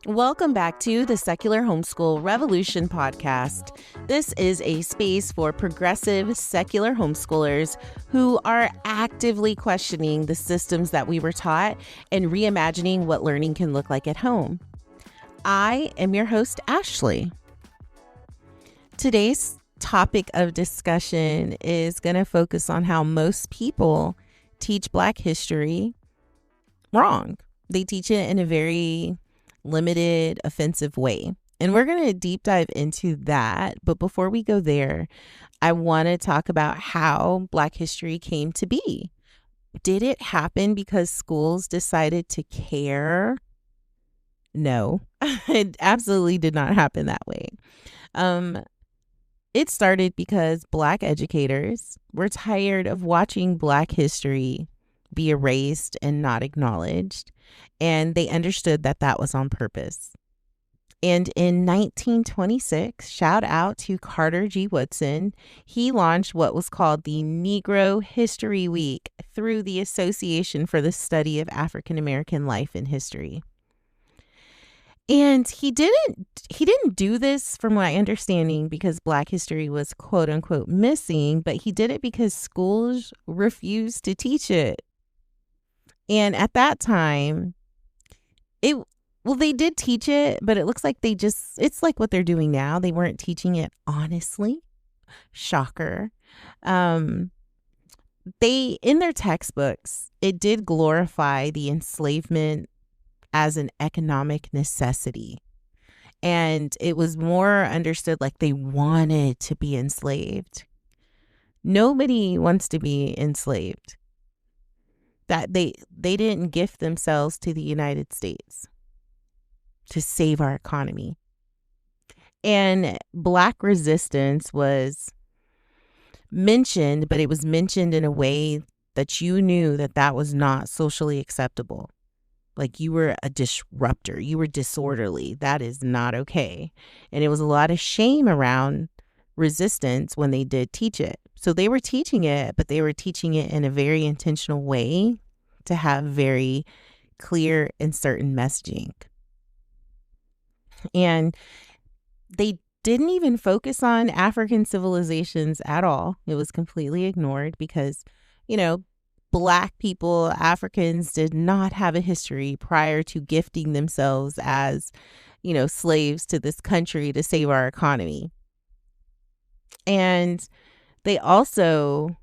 Welcome back to the Secular Homeschool Revolution podcast. This is a space for progressive secular homeschoolers who are actively questioning the systems that we were taught and reimagining what learning can look like at home. I am your host, Ashley. Today's topic of discussion is going to focus on how most people teach Black history wrong. They teach it in a very limited, offensive way. And we're going to deep dive into that. But before we go there, I want to talk about how Black history came to be. Did it happen because schools decided to care? No, it absolutely did not happen that way. It started because Black educators were tired of watching Black history be erased and not acknowledged. And they understood that that was on purpose. And in 1926, shout out to Carter G. Woodson, he launched what was called the Negro History Week through the Association for the Study of African American Life and History. And he didn't do this, from my understanding, because Black history was quote unquote missing, but he did it because schools refused to teach it. And at that time, they did teach it, but it looks like it's like what they're doing now. They weren't teaching it honestly. Shocker. In their textbooks, it did glorify the enslavement as an economic necessity. And it was more understood like they wanted to be enslaved. Nobody wants to be enslaved. That they didn't gift themselves to the United States to save our economy. And Black resistance was mentioned, but it was mentioned in a way that you knew that that was not socially acceptable. Like you were a disruptor, you were disorderly. That is not okay. And it was a lot of shame around resistance when they did teach it. So they were teaching it, but they were teaching it in a very intentional way to have very clear and certain messaging. And they didn't even focus on African civilizations at all. It was completely ignored because, Black people, Africans did not have a history prior to gifting themselves as, slaves to this country to save our economy. And they also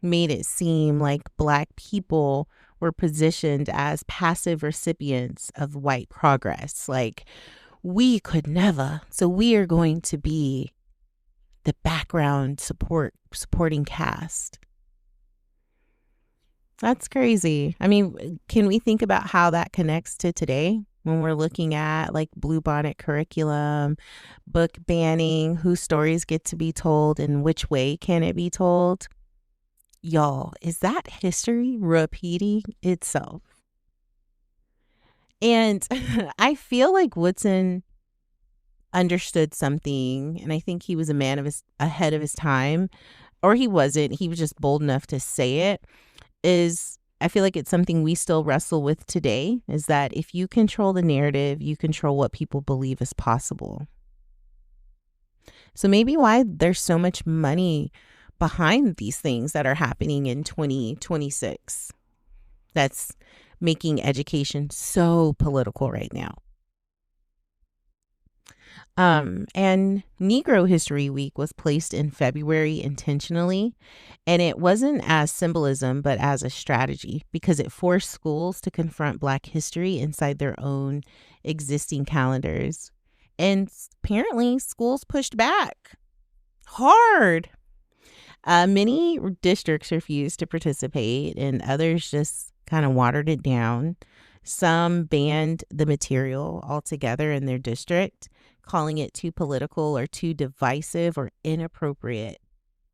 made it seem like Black people were positioned as passive recipients of white progress. Like, we could never, so we are going to be the background supporting cast. That's crazy. I mean, can we think about how that connects to today when we're looking at like bluebonnet curriculum, book banning, whose stories get to be told and which way can it be told? Y'all, is that history repeating itself? And I feel like Woodson understood something, and I think he was a man ahead of his time, or he wasn't. He was just bold enough to say it. I feel like it's something we still wrestle with today, is that if you control the narrative, you control what people believe is possible. So maybe why there's so much money behind these things that are happening in 2026 that's making education so political right now. And Negro History Week was placed in February intentionally, and it wasn't as symbolism, but as a strategy, because it forced schools to confront Black history inside their own existing calendars. And apparently schools pushed back hard. Many districts refused to participate, and others just kind of watered it down. Some banned the material altogether in their district, calling it too political or too divisive or inappropriate.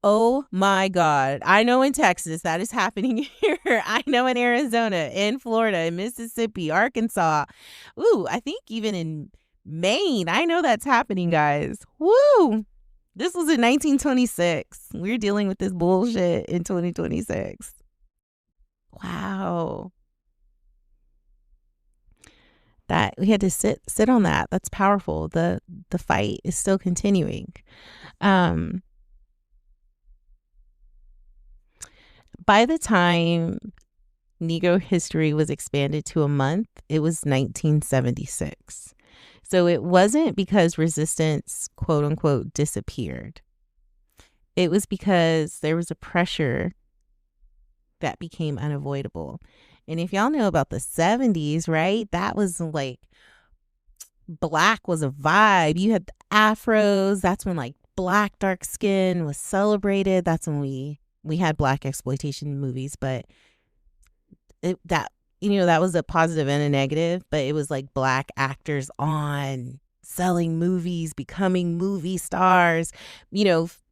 Oh my God. I know in Texas that is happening here. I know in Arizona, in Florida, in Mississippi, Arkansas. Ooh, I think even in Maine. I know that's happening, guys. Woo! This was in 1926. We're dealing with this bullshit in 2026. Wow. That we had to sit on that. That's powerful. The fight is still continuing. Um, by the time Negro history was expanded to a month, it was 1976. So it wasn't because resistance, quote unquote, disappeared. It was because there was a pressure that became unavoidable. And if y'all know about the 70s, right, that was like black was a vibe. You had the afros. That's when like black dark skin was celebrated. That's when we had black exploitation movies, but that that was a positive and a negative, but it was like black actors on selling movies, becoming movie stars,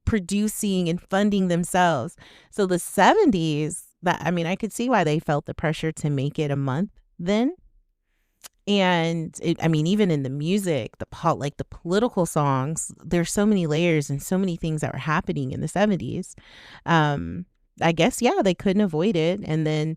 producing and funding themselves. So the 70s, I could see why they felt the pressure to make it a month then. And even in the music, the political songs, there's so many layers and so many things that were happening in the 70s. I guess, yeah, they couldn't avoid it. And then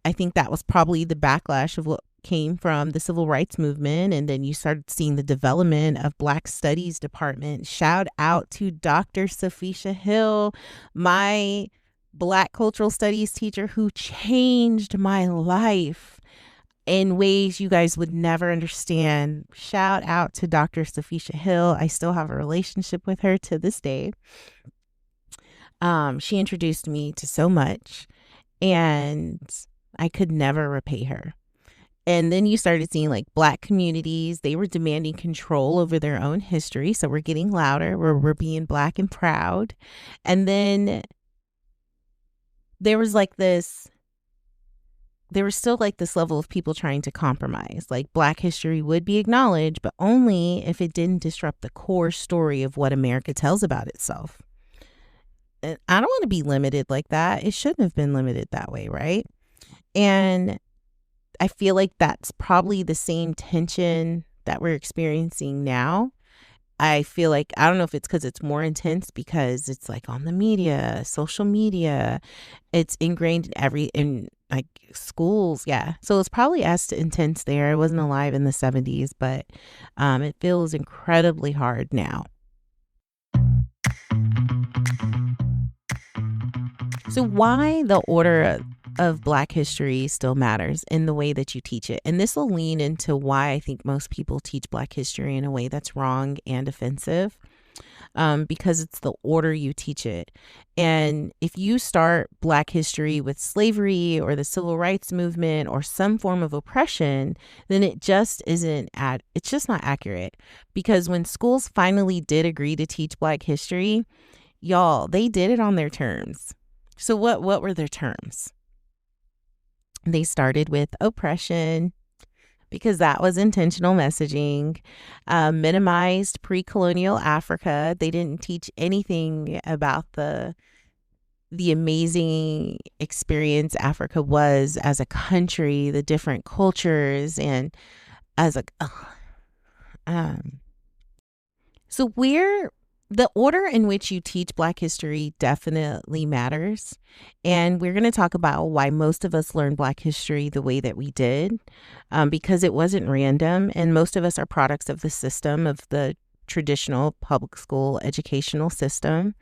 I think that was probably the backlash of what came from the civil rights movement. And then you started seeing the development of Black Studies Department. Shout out to Dr. Safisha Hill, my Black cultural studies teacher who changed my life in ways you guys would never understand. Shout out to Dr. Safisha Hill. I still have a relationship with her to this day. She introduced me to so much, and I could never repay her. And then you started seeing like Black communities, they were demanding control over their own history. So we're getting louder, we're being Black and proud. And then there was still like this level of people trying to compromise. Like Black history would be acknowledged, but only if it didn't disrupt the core story of what America tells about itself. And I don't want to be limited like that. It shouldn't have been limited that way, right? And I feel like that's probably the same tension that we're experiencing now. I feel like, I don't know if it's because it's more intense because it's like on the media, social media, it's ingrained in like schools. Yeah. So it's probably as intense there. I wasn't alive in the 70s, but it feels incredibly hard now. So why the order of Black history still matters in the way that you teach it. And this will lean into why I think most people teach Black history in a way that's wrong and offensive, because it's the order you teach it. And if you start Black history with slavery or the civil rights movement or some form of oppression, then it just it's just not accurate. Because when schools finally did agree to teach Black history, y'all, they did it on their terms. So what were their terms? They started with oppression, because that was intentional messaging, minimized pre-colonial Africa. They didn't teach anything about the amazing experience Africa was as a country, the different cultures, and as so the order in which you teach Black history definitely matters. And we're going to talk about why most of us learned Black history the way that we did, because it wasn't random. And most of us are products of the system, of the traditional public school educational system.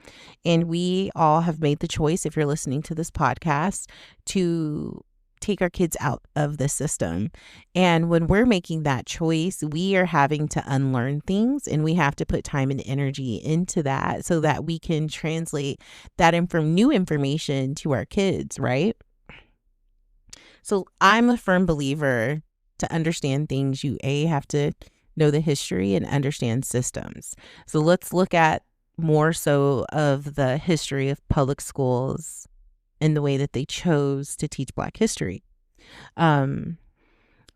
And we all have made the choice, if you're listening to this podcast, to take our kids out of the system. And when we're making that choice, we are having to unlearn things, and we have to put time and energy into that so that we can translate that new information to our kids, right? So I'm a firm believer, to understand things, you have to know the history and understand systems. So let's look at more so of the history of public schools in the way that they chose to teach Black history.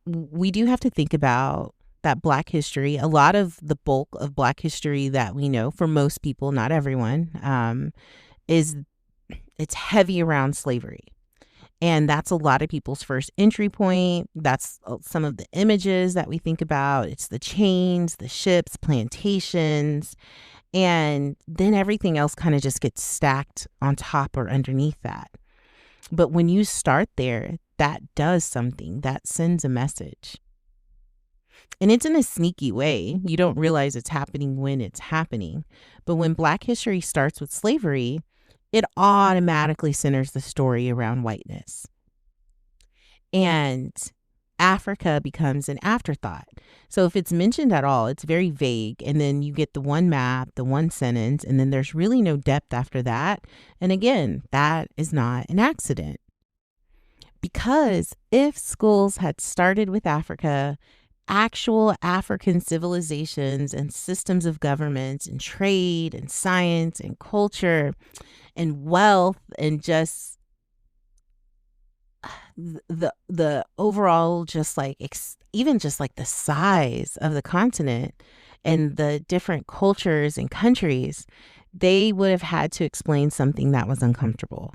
We do have to think about that Black history. A lot of the bulk of Black history that we know, for most people, not everyone, it's heavy around slavery. And that's a lot of people's first entry point. That's some of the images that we think about. It's the chains, the ships, plantations, and then everything else kind of just gets stacked on top or underneath that. But when you start there, that does something, that sends a message. And it's in a sneaky way. You don't realize it's happening when it's happening. But when Black history starts with slavery, it automatically centers the story around whiteness. And Africa becomes an afterthought. So if it's mentioned at all, it's very vague. And then you get the one map, the one sentence, and then there's really no depth after that. And again, that is not an accident. Because if schools had started with Africa, actual African civilizations and systems of government and trade and science and culture and wealth and just the overall, just like even just like the size of the continent and the different cultures and countries, they would have had to explain something that was uncomfortable.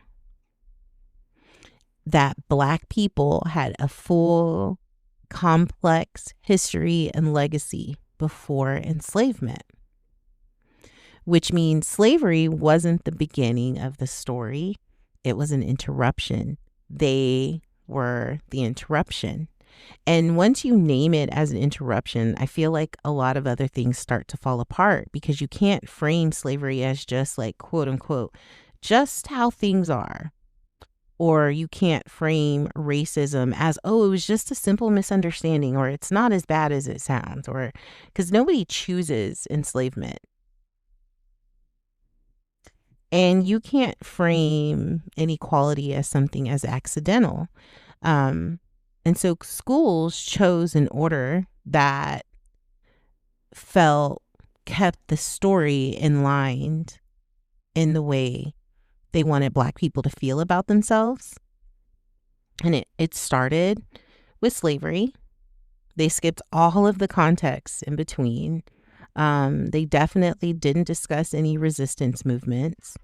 That Black people had a full, complex history and legacy before enslavement, which means slavery wasn't the beginning of the story. It was an interruption. They were the interruption. And once you name it as an interruption, I feel like a lot of other things start to fall apart, because you can't frame slavery as just like, quote unquote, just how things are. Or you can't frame racism as, oh, it was just a simple misunderstanding, or it's not as bad as it sounds, or because nobody chooses enslavement. And you can't frame inequality as something as accidental. And so schools chose an order that kept the story in line in the way they wanted Black people to feel about themselves. And it started with slavery. They skipped all of the context in between. They definitely didn't discuss any resistance movements.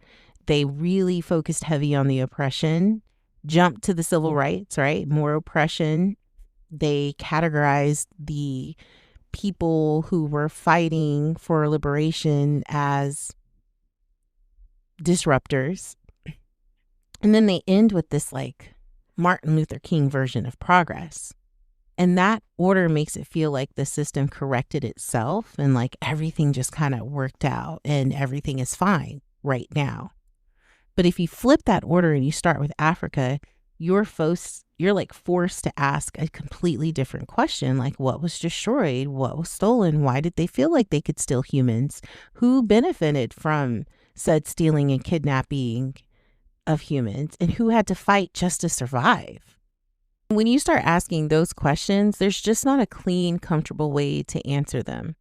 They really focused heavy on the oppression, jumped to the civil rights, right? More oppression. They categorized the people who were fighting for liberation as disruptors. And then they end with this like Martin Luther King version of progress. And that order makes it feel like the system corrected itself and like everything just kind of worked out and everything is fine right now. But if you flip that order and you start with Africa, you're like forced to ask a completely different question, like what was destroyed, what was stolen, why did they feel like they could steal humans, who benefited from said stealing and kidnapping of humans, and who had to fight just to survive. When you start asking those questions, there's just not a clean, comfortable way to answer them.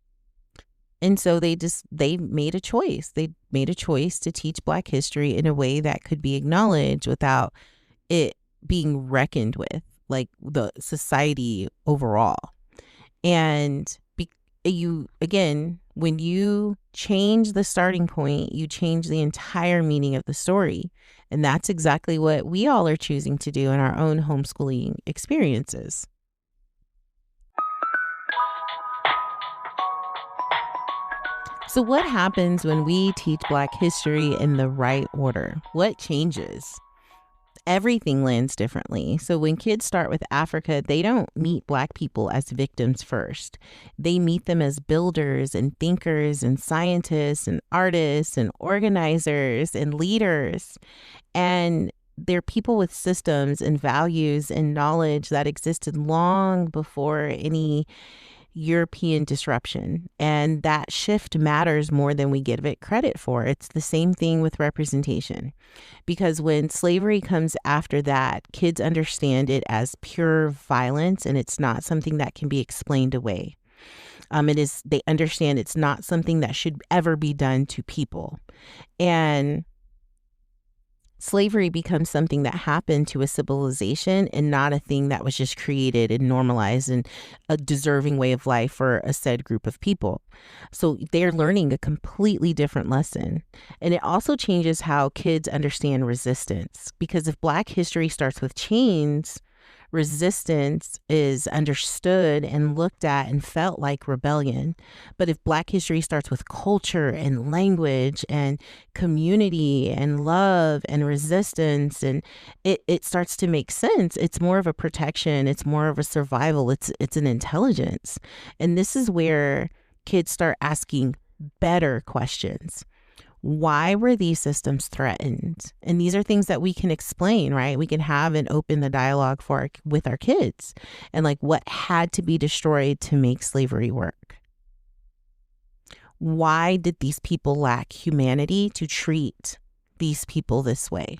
And so they made a choice. They made a choice to teach Black history in a way that could be acknowledged without it being reckoned with, like the society overall. And when you change the starting point, you change the entire meaning of the story. And that's exactly what we all are choosing to do in our own homeschooling experiences. So what happens when we teach Black history in the right order? What changes? Everything lands differently. So when kids start with Africa, they don't meet Black people as victims first. They meet them as builders and thinkers and scientists and artists and organizers and leaders. And they're people with systems and values and knowledge that existed long before any European disruption. And that shift matters more than we give it credit for. It's the same thing with representation. Because when slavery comes after that, kids understand it as pure violence, and it's not something that can be explained away. They understand it's not something that should ever be done to people. And slavery becomes something that happened to a civilization and not a thing that was just created and normalized and a deserving way of life for a said group of people. So they're learning a completely different lesson. And it also changes how kids understand resistance, because if Black history starts with chains, resistance is understood and looked at and felt like rebellion. But if Black history starts with culture and language and community and love and resistance, and it starts to make sense, it's more of a protection, it's more of a survival, it's an intelligence. And this is where kids start asking better questions. Why were these systems threatened? And these are things that we can explain, right? We can have and open the dialogue with our kids, and like what had to be destroyed to make slavery work. Why did these people lack humanity to treat these people this way?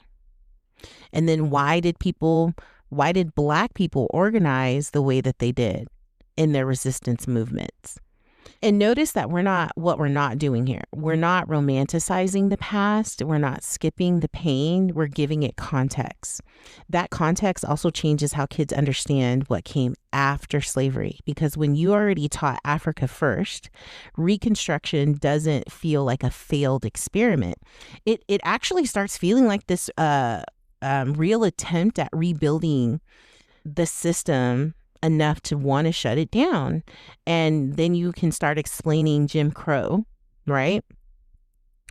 And then why did Black people organize the way that they did in their resistance movements? And notice that we're not doing here. We're not romanticizing the past. We're not skipping the pain. We're giving it context. That context also changes how kids understand what came after slavery, because when you already taught Africa first, Reconstruction doesn't feel like a failed experiment. It actually starts feeling like this real attempt at rebuilding the system enough to want to shut it down. And then you can start explaining Jim Crow, right?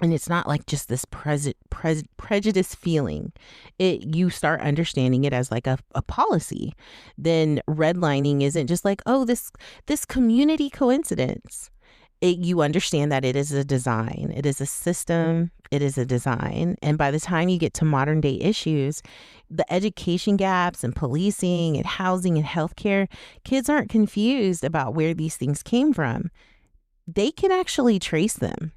And it's not like just this prejudice feeling. You start understanding it as like a policy. Then redlining isn't just like, oh, this community coincidence. You understand that it is a design. It is a system. It is a design. And by the time you get to modern day issues, the education gaps and policing and housing and healthcare, kids aren't confused about where these things came from. They can actually trace them.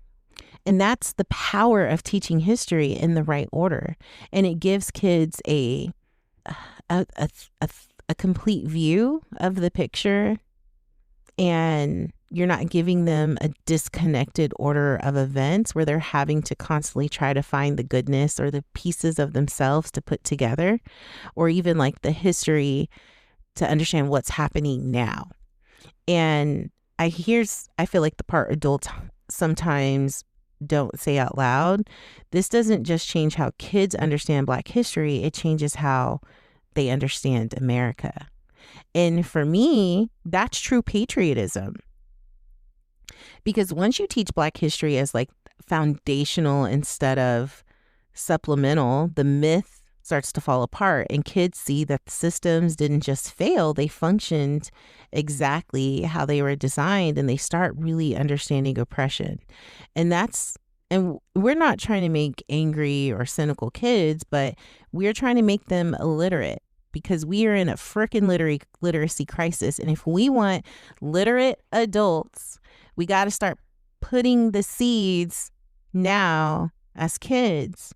And that's the power of teaching history in the right order. And it gives kids a complete view of the picture, and you're not giving them a disconnected order of events where they're having to constantly try to find the goodness or the pieces of themselves to put together, or even like the history to understand what's happening now. And I feel like the part adults sometimes don't say out loud. This doesn't just change how kids understand Black history, it changes how they understand America. And for me, that's true patriotism. Because once you teach Black history as like foundational instead of supplemental, the myth starts to fall apart, and kids see that the systems didn't just fail, they functioned exactly how they were designed, and they start really understanding oppression. And we're not trying to make angry or cynical kids, but we're trying to make them illiterate, because we are in a frickin' literacy crisis. And if we want literate adults, we got to start putting the seeds now as kids,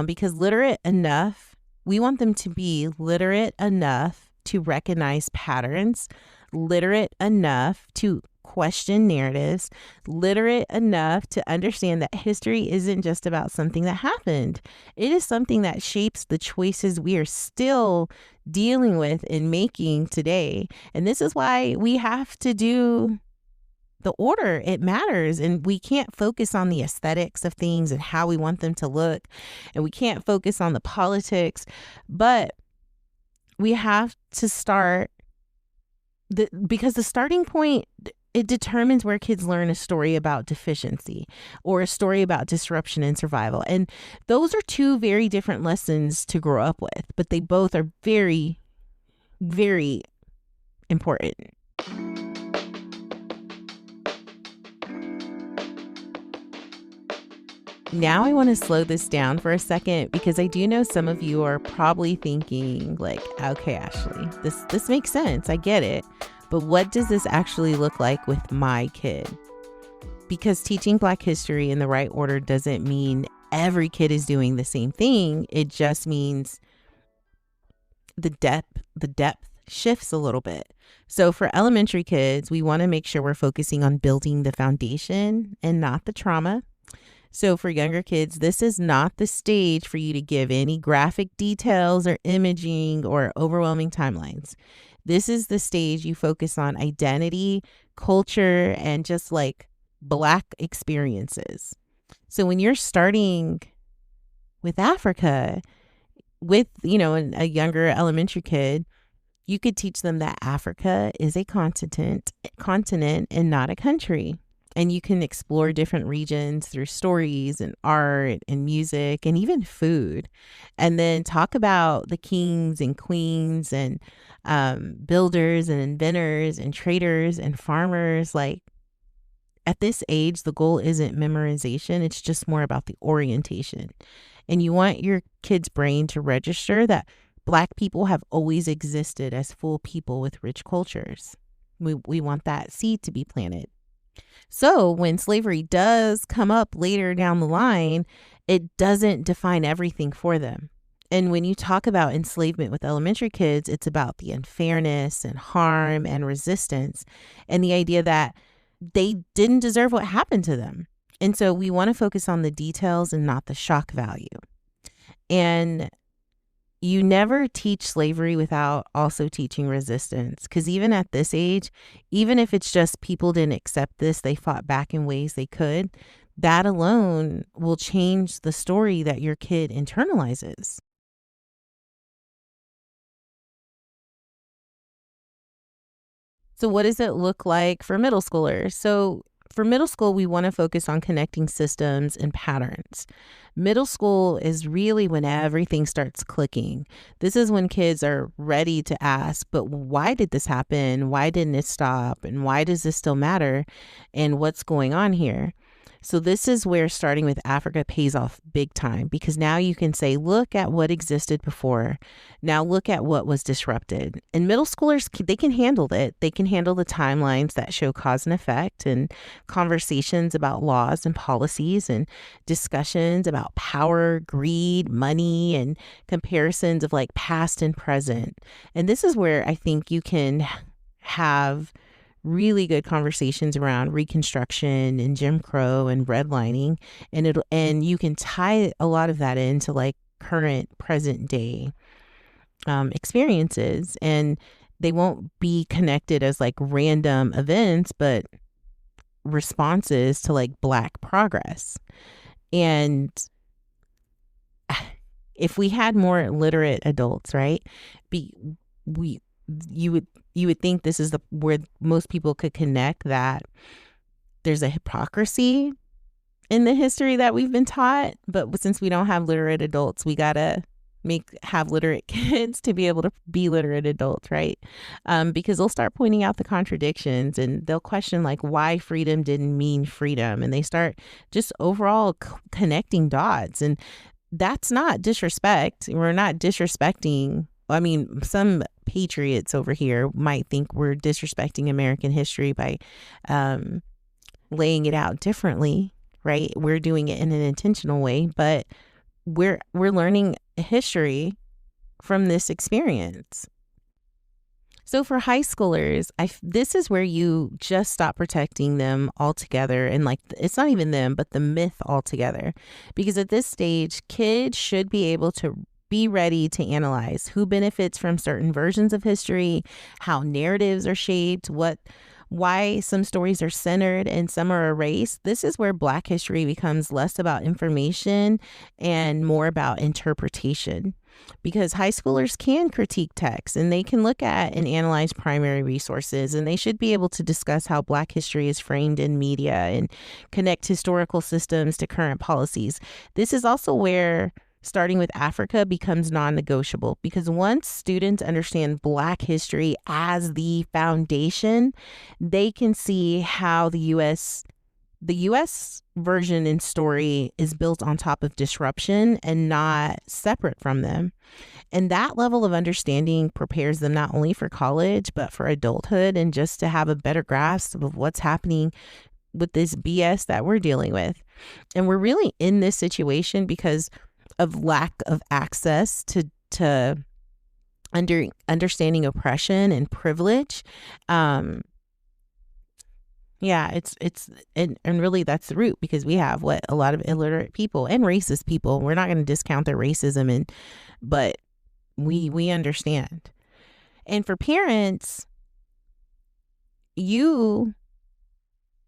because we want them to be literate enough to recognize patterns, literate enough to question narratives, literate enough to understand that history isn't just about something that happened. It is something that shapes the choices we are still dealing with and making today. And this is why we have to do the order. It matters. And we can't focus on the aesthetics of things and how we want them to look. And we can't focus on the politics. But we have to start because the starting point, it determines where kids learn a story about deficiency or a story about disruption and survival. And those are two very different lessons to grow up with, but they both are very, very important. Now I want to slow this down for a second, because I do know some of you are probably thinking like, okay, Ashley, this makes sense. I get it. But what does this actually look like with my kid? Because teaching Black history in the right order doesn't mean every kid is doing the same thing. It just means the depth shifts a little bit. So for elementary kids, we want to make sure we're focusing on building the foundation and not the trauma. So for younger kids, this is not the stage for you to give any graphic details or imaging or overwhelming timelines. This is the stage you focus on identity, culture, and just like Black experiences. So when you're starting with Africa, with, a younger elementary kid, You could teach them that Africa is a continent and not a country. And you can explore different regions through stories and art and music and even food. And then talk about the kings and queens and builders and inventors and traders and farmers. Like, at this age, the goal isn't memorization, it's just more about the orientation. And you want your kid's brain to register that Black people have always existed as full people with rich cultures. We want that seed to be planted. So when slavery does come up later down the line, it doesn't define everything for them. And when you talk about enslavement with elementary kids, it's about the unfairness and harm and resistance and the idea that they didn't deserve what happened to them. And so we want to focus on the details and not the shock value. And you never teach slavery without also teaching resistance, because even at this age, even if it's just people didn't accept this, they fought back in ways they could, that alone will change the story that your kid internalizes. So what does it look like for middle schoolers? So for middle school, we want to focus on connecting systems and patterns. Middle school is really when everything starts clicking. This is when kids are ready to ask, but why did this happen? Why didn't it stop? And why does this still matter? And what's going on here? So this is where starting with Africa pays off big time, because now you can say, look at what existed before. Now look at what was disrupted. And middle schoolers, they can handle it. They can handle the timelines that show cause and effect, and conversations about laws and policies, and discussions about power, greed, money, and comparisons of like past and present. And this is where I think you can have really good conversations around Reconstruction and Jim Crow and redlining, and you can tie a lot of that into like current present day experiences, and they won't be connected as like random events, but responses to like Black progress. And if we had more literate adults, right, you would think this is where most people could connect that there's a hypocrisy in the history that we've been taught, but since we don't have literate adults, we gotta have literate kids to be able to be literate adults, right? Because they'll start pointing out the contradictions, and they'll question like why freedom didn't mean freedom, and they start just overall connecting dots. And that's not disrespect. We're not disrespecting. I mean, some patriots over here might think we're disrespecting American history by laying it out differently, right? We're doing it in an intentional way, but we're learning history from this experience. So for high schoolers, this is where you just stop protecting them altogether. And like, it's not even them, but the myth altogether. Because at this stage, kids should be able to be ready to analyze who benefits from certain versions of history, how narratives are shaped, why some stories are centered and some are erased. This is where Black history becomes less about information and more about interpretation, because high schoolers can critique texts and they can look at and analyze primary resources, and they should be able to discuss how Black history is framed in media and connect historical systems to current policies. This is also where starting with Africa becomes non-negotiable, because once students understand Black history as the foundation, they can see how the U.S. version and story is built on top of disruption and not separate from them. And that level of understanding prepares them not only for college, but for adulthood, and just to have a better grasp of what's happening with this BS that we're dealing with. And we're really in this situation because of lack of access to understanding oppression and privilege. And really that's the root, because we have a lot of illiterate people and racist people. We're not going to discount their racism, but we understand. And for parents, you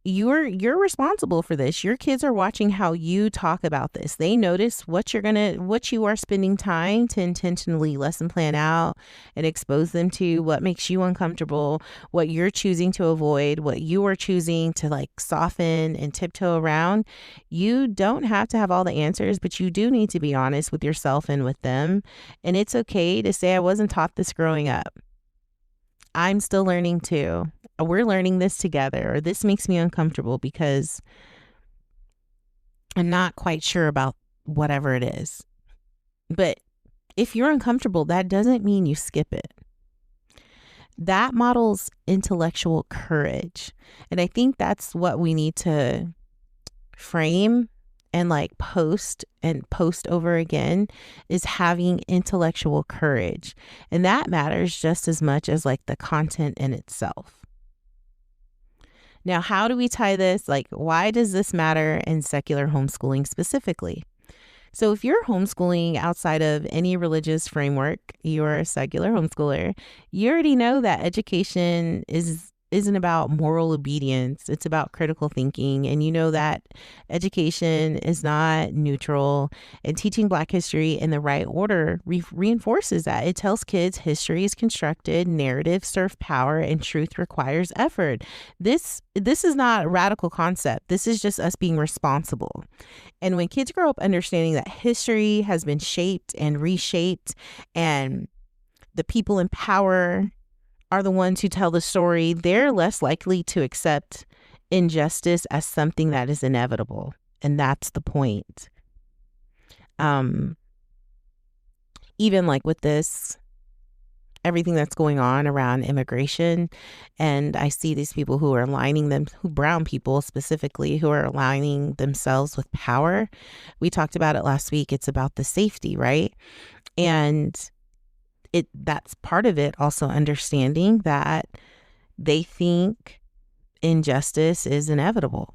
you're responsible for this. Your kids are watching how you talk about this. They notice what you are spending time to intentionally lesson plan out and expose them to, what makes you uncomfortable, what you're choosing to avoid, what you are choosing to like soften and tiptoe around. You don't have to have all the answers, but you do need to be honest with yourself and with them. And it's okay to say, I wasn't taught this growing up. I'm still learning too. We're learning this together, or this makes me uncomfortable because I'm not quite sure about whatever it is. But if you're uncomfortable, that doesn't mean you skip it. That models intellectual courage. And I think that's what we need to frame and like post over again, is having intellectual courage. And that matters just as much as like the content in itself. Now, how do we tie this? Like, why does this matter in secular homeschooling specifically? So if you're homeschooling outside of any religious framework, you're a secular homeschooler, you already know that education isn't about moral obedience. It's about critical thinking. And you know that education is not neutral. And teaching Black history in the right order reinforces that. It tells kids history is constructed, narratives serve power, and truth requires effort. This is not a radical concept. This is just us being responsible. And when kids grow up understanding that history has been shaped and reshaped, and the people in power are the ones who tell the story, they're less likely to accept injustice as something that is inevitable. And that's the point. Even like with this, everything that's going on around immigration, and I see these people who are brown people specifically, who are aligning themselves with power. We talked about it last week. It's about the safety, right? And that's part of it, also understanding that they think injustice is inevitable.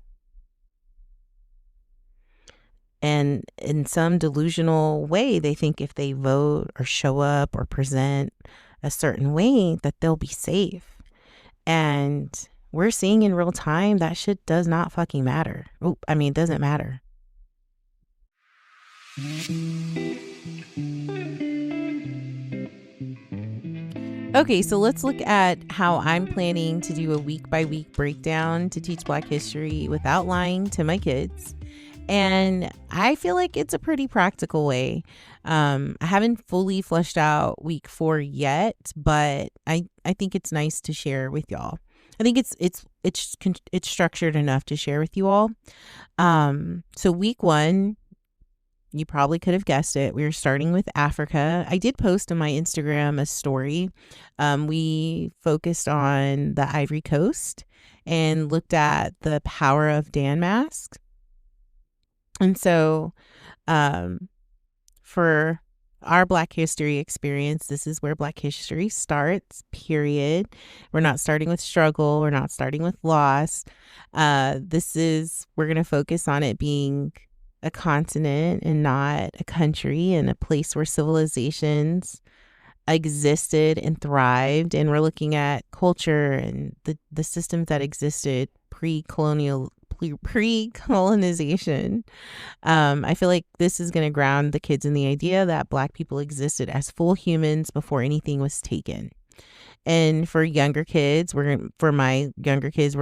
And in some delusional way, they think if they vote or show up or present a certain way that they'll be safe. And we're seeing in real time that shit does not fucking matter. It doesn't matter. Okay, so let's look at how I'm planning to do a week-by-week breakdown to teach Black history without lying to my kids. And I feel like it's a pretty practical way. I haven't fully fleshed out week 4 yet, but I think it's nice to share with y'all. I think it's structured enough to share with you all. So week 1, you probably could have guessed it, we were starting with Africa. I did post on my Instagram a story. We focused on the Ivory Coast and looked at the power of Danmask. And so for our Black history experience, this is where Black history starts, period. We're not starting with struggle. We're not starting with loss. We're going to focus on it being a continent and not a country, and a place where civilizations existed and thrived. And we're looking at culture and the systems that existed pre-colonization. I feel like this is going to ground the kids in the idea that Black people existed as full humans before anything was taken. And for my younger kids, we're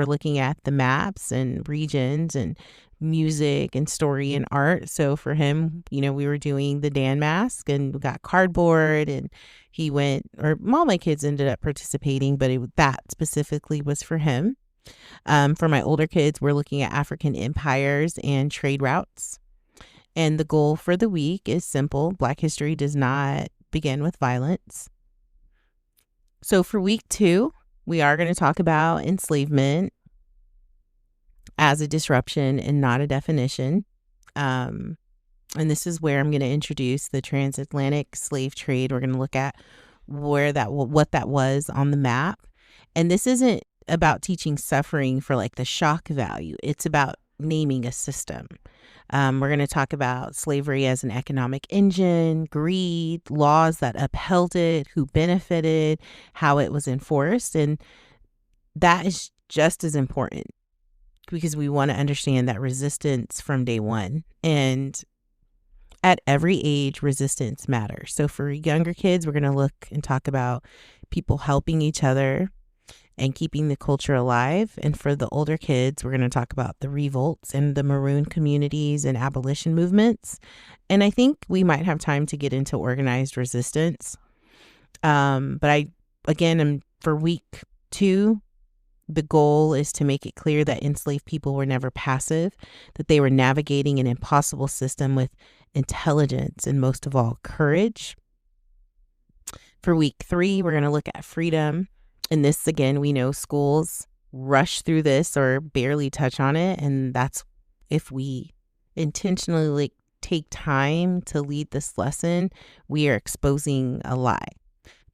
looking at the maps and regions and music and story and art. So for him, we were doing the Danmask, and we got cardboard, and all my kids ended up participating, but that specifically was for him. For my older kids, we're looking at African empires and trade routes. And the goal for the week is simple. Black history does not begin with violence. So for week 2, we are going to talk about enslavement as a disruption and not a definition. And this is where I'm going to introduce the transatlantic slave trade. We're going to look at what that was on the map. And this isn't about teaching suffering for like the shock value. It's about naming a system. We're going to talk about slavery as an economic engine, greed, laws that upheld it, who benefited, how it was enforced. And that is just as important. because we want to understand that resistance from day one. And at every age, resistance matters. So for younger kids, we're going to look and talk about people helping each other and keeping the culture alive. And for the older kids, we're going to talk about the revolts and the maroon communities and abolition movements. And I think we might have time to get into organized resistance. For week 2, the goal is to make it clear that enslaved people were never passive, that they were navigating an impossible system with intelligence and, most of all, courage. For week 3, we're going to look at freedom. And this, again, we know schools rush through this or barely touch on it. And that's if we intentionally take time to lead this lesson, we are exposing a lie.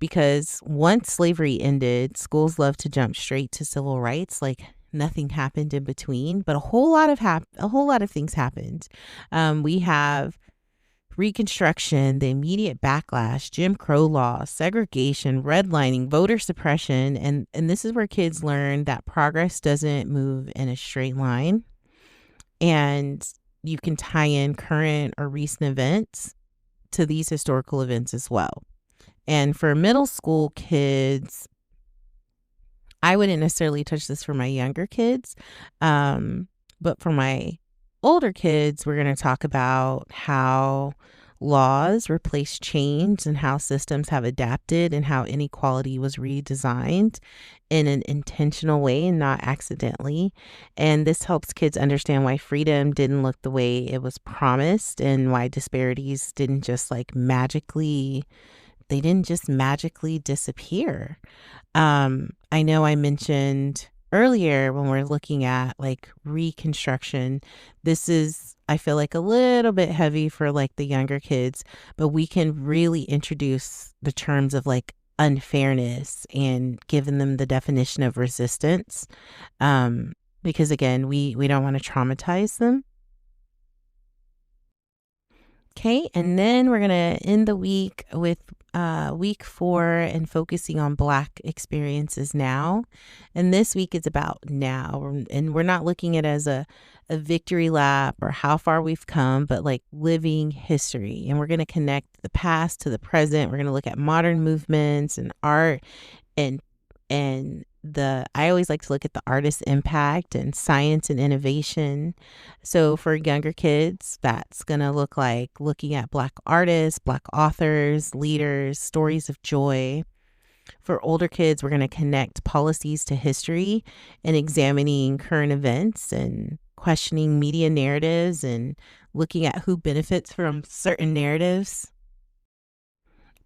Because once slavery ended, schools love to jump straight to civil rights, like nothing happened in between. But a whole lot of things happened. We have Reconstruction, the immediate backlash, Jim Crow laws, segregation, redlining, voter suppression, and this is where kids learn that progress doesn't move in a straight line. And you can tie in current or recent events to these historical events as well. And for middle school kids, I wouldn't necessarily touch this for my younger kids, but for my older kids, we're going to talk about how laws replace change and how systems have adapted and how inequality was redesigned in an intentional way and not accidentally. And this helps kids understand why freedom didn't look the way it was promised and why disparities didn't just magically disappear. I know I mentioned earlier when we're looking at Reconstruction, this is, I feel a little bit heavy for the younger kids, but we can really introduce the terms of unfairness and giving them the definition of resistance. Because again, we don't want to traumatize them. Okay, and then we're going to end the week with week 4 and focusing on Black experiences now. And this week is about now. And we're not looking at it as a victory lap or how far we've come, but living history. And we're going to connect the past to the present. We're going to look at modern movements and art and I always like to look at the artist's impact and science and innovation. So for younger kids, that's going to look like looking at Black artists, Black authors, leaders, stories of joy. For older kids, we're going to connect policies to history and examining current events and questioning media narratives and looking at who benefits from certain narratives.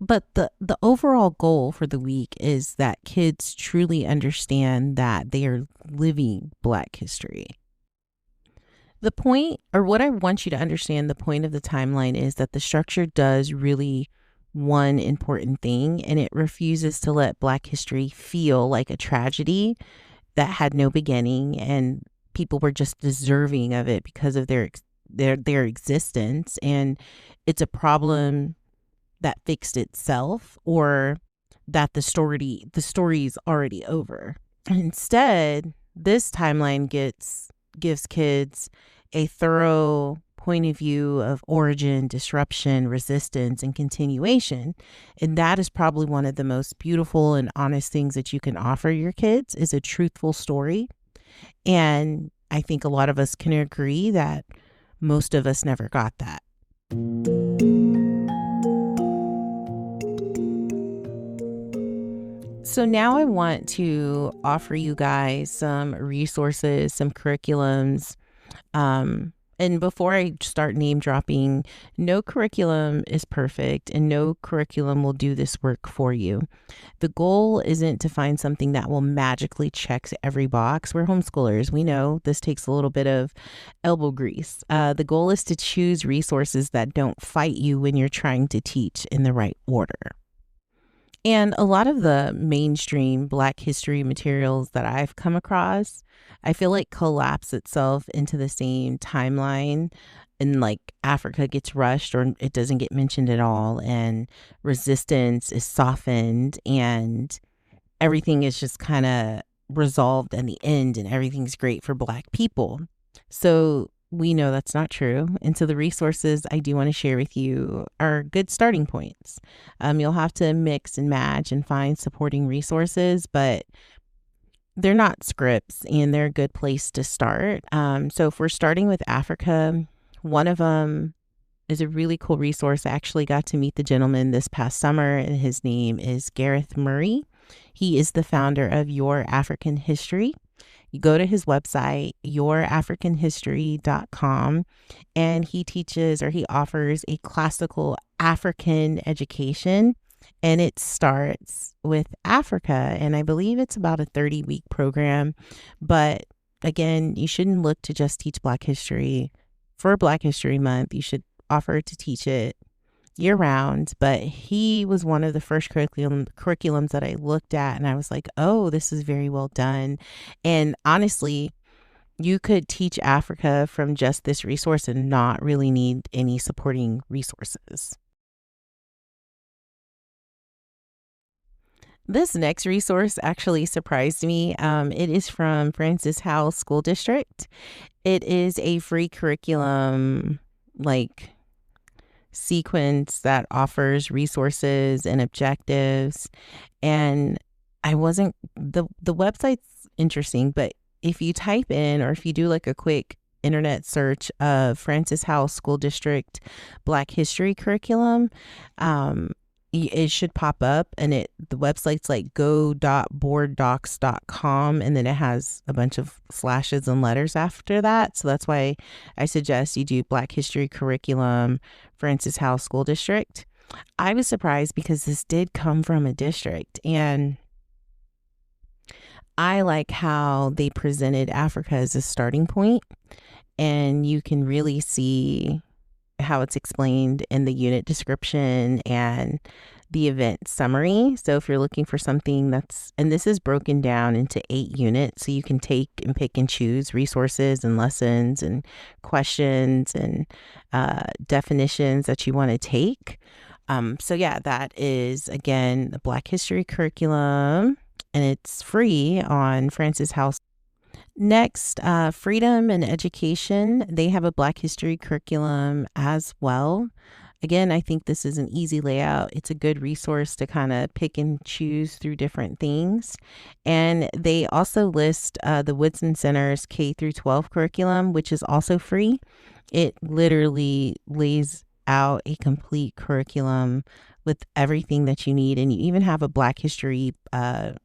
But the overall goal for the week is that kids truly understand that they are living Black history. The point, or what I want you to understand, the point of the timeline is that the structure does really one important thing, and it refuses to let Black history feel like a tragedy that had no beginning and people were just deserving of it because of their existence. And it's a problem that fixed itself, or that the story's already over. Instead, this timeline gives kids a thorough point of view of origin, disruption, resistance, and continuation. And that is probably one of the most beautiful and honest things that you can offer your kids, is a truthful story. And I think a lot of us can agree that most of us never got that. So now I want to offer you guys some resources, some curriculums. And before I start name dropping, no curriculum is perfect and no curriculum will do this work for you. The goal isn't to find something that will magically check every box. We're homeschoolers. We know this takes a little bit of elbow grease. The goal is to choose resources that don't fight you when you're trying to teach in the right order. And a lot of the mainstream Black history materials that I've come across, I feel collapse itself into the same timeline, and Africa gets rushed or it doesn't get mentioned at all, and resistance is softened and everything is just kind of resolved in the end and everything's great for Black people. So we know that's not true. And so the resources I do want to share with you are good starting points. You'll have to mix and match and find supporting resources, but they're not scripts and they're a good place to start. So if we're starting with Africa, one of them is a really cool resource. I actually got to meet the gentleman this past summer, and his name is Gareth Murray. He is the founder of Your African History. You go to his website, yourafricanhistory.com, and he teaches, or he offers, a classical African education, and it starts with Africa. And I believe it's about a 30-week program. But again, you shouldn't look to just teach Black history for Black History Month. You should offer to teach it year round. But he was one of the first curriculums that I looked at, and I was like, oh, this is very well done. And honestly, you could teach Africa from just this resource and not really need any supporting resources. This next resource actually surprised me. It is from Francis Howell School District. It is a free curriculum, like, sequence that offers resources and objectives. And the website's interesting, but if you type in, or if you do like a quick internet search of Francis Howell School District Black History curriculum, it should pop up, and the website's like go.boarddocs.com, and then it has a bunch of slashes and letters after that. So that's why I suggest you do Black History Curriculum, Francis Howell School District. I was surprised because this did come from a district, and I like how they presented Africa as a starting point, and you can really see how it's explained in the unit description and the event summary. So if you're looking for something and this is broken down into 8 units, so you can take and pick and choose resources and lessons and questions and definitions that you want to take. So yeah, that is, again, the Black History curriculum, and it's free on Francis Howell. Next, Freedom and Education. They have a Black History curriculum as well. Again, I think this is an easy layout. It's a good resource to kind of pick and choose through different things. And they also list the Woodson Center's K through 12 curriculum, which is also free. It literally lays out a complete curriculum with everything that you need. And you even have a Black History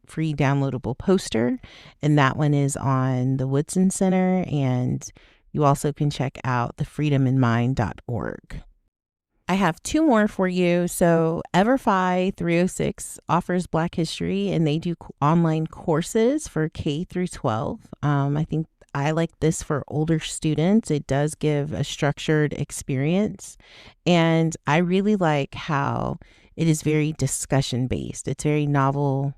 free downloadable poster. And that one is on the Woodson Center. And you also can check out the freedominmind.org. I have 2 more for you. So EverFi 306 offers Black History, and they do online courses for K through 12. I think I like this for older students. It does give a structured experience. And I really like how it is very discussion based. It's very novel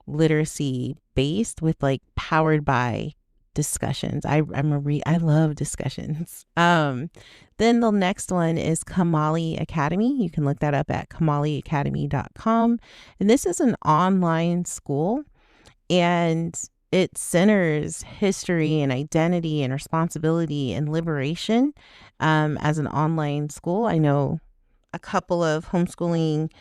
literacy based, with like powered by discussions. I love discussions. Then the next one is Kamali Academy. You can look that up at kamaliacademy.com. And this is an online school, and it centers history and identity and responsibility and liberation as an online school. I know a couple of homeschooling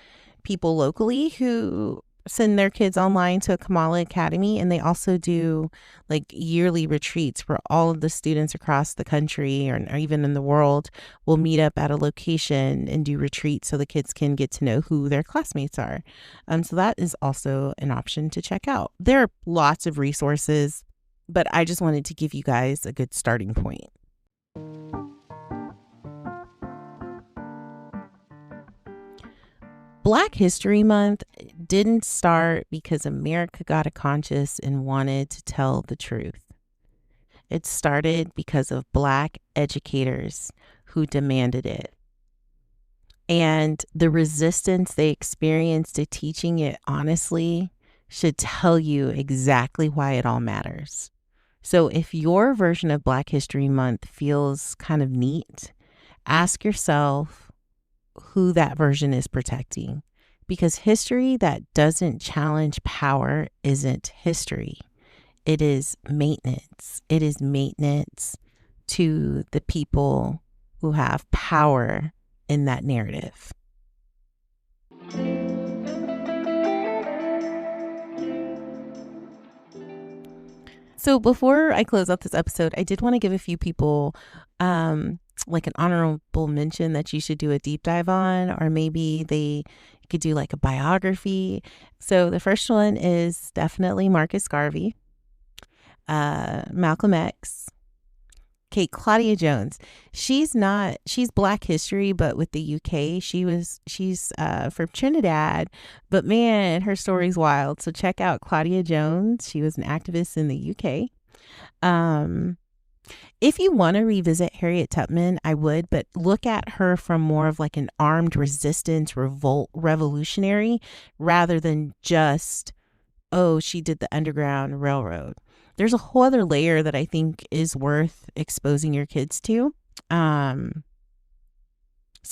people locally who send their kids online to Kamala Academy, and they also do like yearly retreats where all of the students across the country or even in the world will meet up at a location and do retreats so the kids can get to know who their classmates are. So that is also an option to check out. There are lots of resources, but I just wanted to give you guys a good starting point. Black History Month didn't start because America got a conscience and wanted to tell the truth. It started because of Black educators who demanded it. And the resistance they experienced to teaching it honestly should tell you exactly why it all matters. So if your version of Black History Month feels kind of neat, ask yourself who that version is protecting, because history that doesn't challenge power isn't history. It is maintenance. It is maintenance to the people who have power in that narrative. So before I close out this episode, I did want to give a few people like an honorable mention that you should do a deep dive on, or maybe they could do like a biography. So the first one is definitely Marcus Garvey, Malcolm X. Okay, Claudia Jones. She's Black history, but with the UK. She's from Trinidad, but man, her story's wild. So check out Claudia Jones. She was an activist in the UK. If you want to revisit Harriet Tubman, I would, but look at her from more of like an armed resistance revolutionary rather than just, oh, she did the Underground Railroad. There's a whole other layer that I think is worth exposing your kids to. So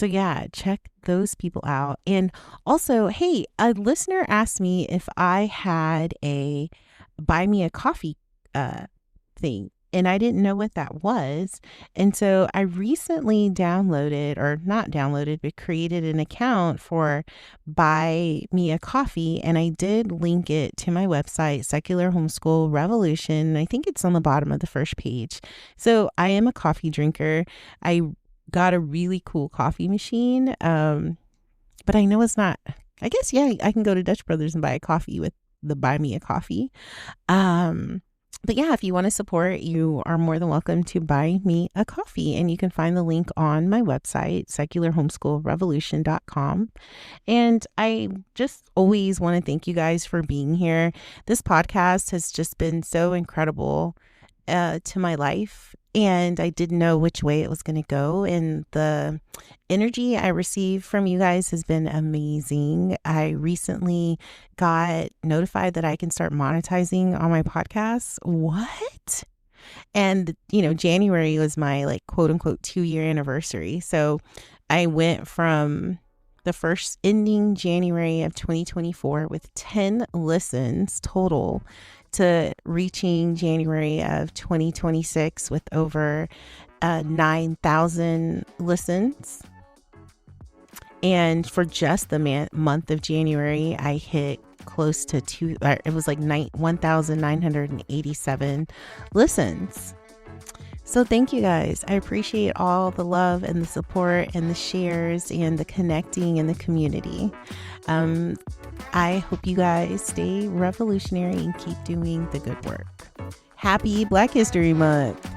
yeah, check those people out. And also, hey, a listener asked me if I had a buy me a coffee thing. And I didn't know what that was. And so I recently created an account for Buy Me a Coffee. And I did link it to my website, Secular Homeschool Revolution. I think it's on the bottom of the first page. So I am a coffee drinker. I got a really cool coffee machine. But I know it's not, I guess, yeah, I can go to Dutch Brothers and buy a coffee with the Buy Me a Coffee. But yeah, if you want to support, you are more than welcome to buy me a coffee. And you can find the link on my website, secularhomeschoolrevolution.com. And I just always want to thank you guys for being here. This podcast has just been so incredible to my life. And I didn't know which way it was going to go. And the energy I received from you guys has been amazing. I recently got notified that I can start monetizing on my podcast. What? And, January was my like quote unquote 2-year anniversary. So I went from the first ending January of 2024 with 10 listens total to reaching January of 2026 with over 9,000 listens. And for just the month of January, I hit close to 1,987 listens. So thank you guys. I appreciate all the love and the support and the shares and the connecting and the community. I hope you guys stay revolutionary and keep doing the good work. Happy Black History Month.